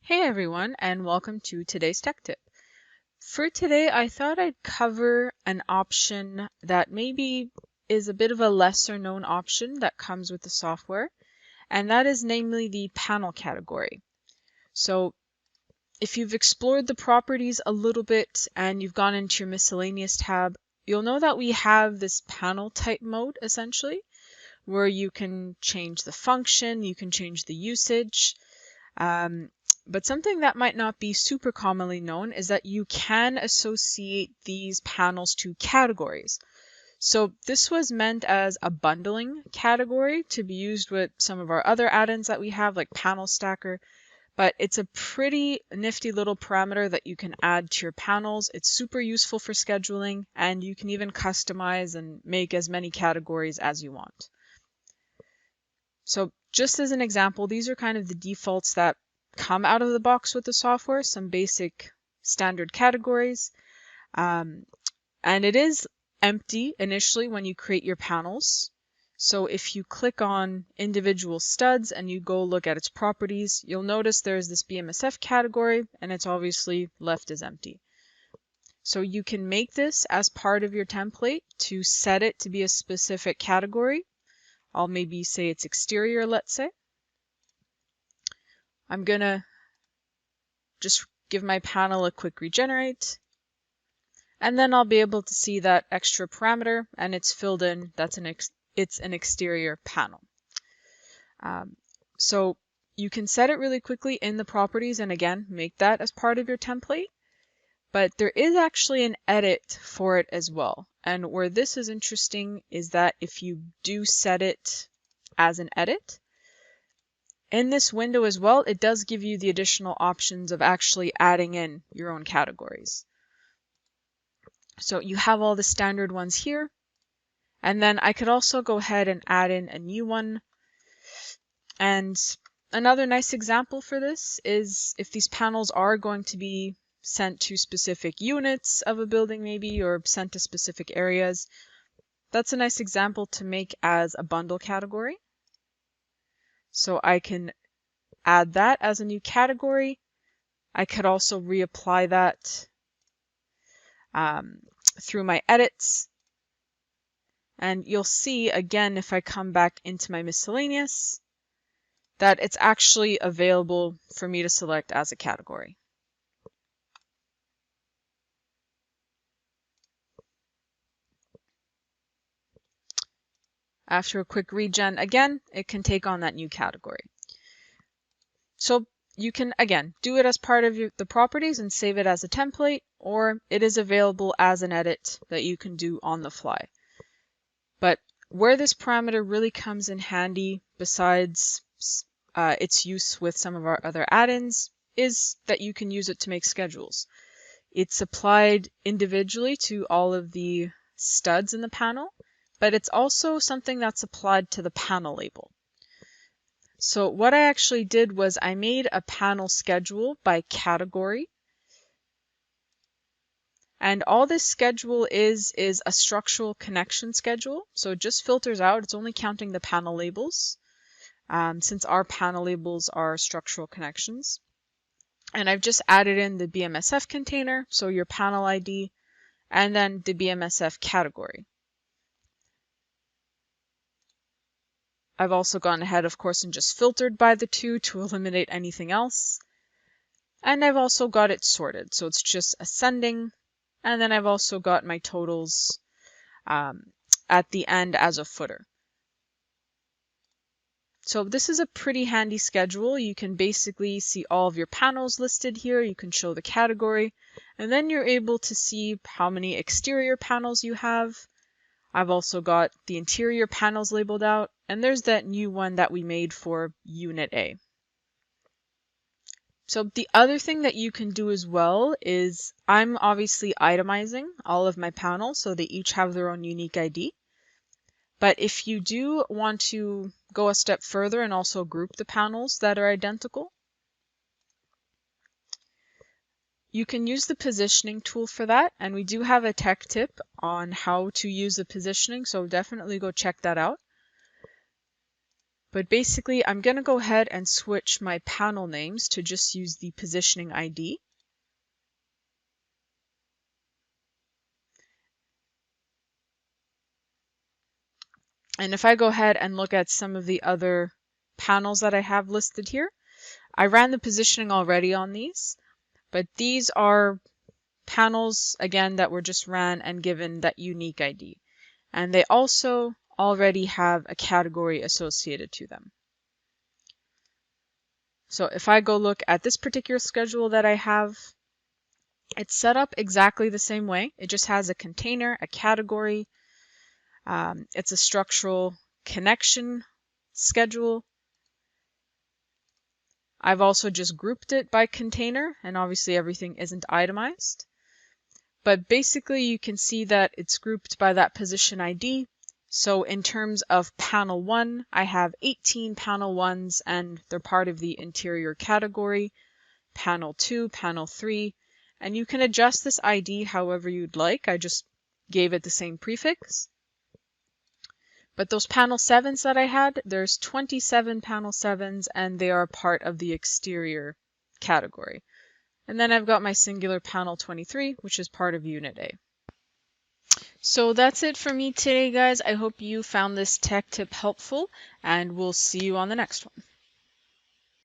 Hey everyone, and welcome to today's tech tip. For today, I thought I'd cover an option that maybe is a bit of a lesser known option that comes with the software, and that is namely the panel category. So if you've explored the properties a little bit and you've gone into your miscellaneous tab, you'll know that we have this panel type mode essentially, where you can change the function, you can change the usage. But something that might not be super commonly known is that you can associate these panels to categories. So this was meant as a bundling category to be used with some of our other add-ins that we have, like Panel Stacker, but it's a pretty nifty little parameter that you can add to your panels. It's super useful for scheduling, and you can even customize and make as many categories as you want. So just as an example, these are kind of the defaults that come out of the box with the software, some basic standard categories. And it is empty initially when you create your panels. So if you click on individual studs and you go look at its properties, you'll notice there's this BMSF category and it's obviously left as empty. So you can make this as part of your template to set it to be a specific category. I'll maybe say it's exterior, let's say. I'm gonna just give my panel a quick regenerate, and then I'll be able to see that extra parameter and it's filled in. It's an exterior panel. So you can set it really quickly in the properties and again, make that as part of your template. But there is actually an edit for it as well. And where this is interesting is that if you do set it as an edit, in this window as well, it does give you the additional options of actually adding in your own categories. So you have all the standard ones here. And then I could also go ahead and add in a new one. And another nice example for this is if these panels are going to be sent to specific units of a building maybe, or sent to specific areas, that's a nice example to make as a bundle category. So I can add that as a new category. I could also reapply that through my edits. And you'll see again, if I come back into my miscellaneous, that it's actually available for me to select as a category. After a quick regen, again, it can take on that new category. So you can, again, do it as part of the properties and save it as a template, or it is available as an edit that you can do on the fly. But where this parameter really comes in handy, besides its use with some of our other add-ins, is that you can use it to make schedules. It's applied individually to all of the studs in the panel, but it's also something that's applied to the panel label. So what I actually did was I made a panel schedule by category. And all this schedule is a structural connection schedule. So it just filters out, it's only counting the panel labels, since our panel labels are structural connections. And I've just added in the BMSF container, so your panel ID, and then the BMSF category. I've also gone ahead, of course, and just filtered by the two to eliminate anything else. And I've also got it sorted, so it's just ascending. And then I've also got my totals at the end as a footer. So this is a pretty handy schedule. You can basically see all of your panels listed here. You can show the category, and then you're able to see how many exterior panels you have. I've also got the interior panels labeled out, and there's that new one that we made for Unit A. So the other thing that you can do as well is I'm obviously itemizing all of my panels so they each have their own unique ID. But if you do want to go a step further and also group the panels that are identical, you can use the positioning tool for that. And we do have a tech tip on how to use the positioning, so definitely go check that out. But basically, I'm going to go ahead and switch my panel names to just use the positioning ID. And if I go ahead and look at some of the other panels that I have listed here, I ran the positioning already on these, but these are panels, again, that were just ran and given that unique ID. And they also already have a category associated to them. So if I go look at this particular schedule that I have, it's set up exactly the same way. It just has a container, a category. It's a structural connection schedule. I've also just grouped it by container, and obviously everything isn't itemized. But basically you can see that it's grouped by that position ID. So in terms of panel 1, I have 18 panel 1s and they're part of the interior category. Panel 2, panel 3, and you can adjust this ID however you'd like. I just gave it the same prefix. But those panel 7s that I had, there's 27 panel 7s and they are part of the exterior category. And then I've got my singular panel 23, which is part of Unit A. So that's it for me today, guys. I hope you found this tech tip helpful, and we'll see you on the next one.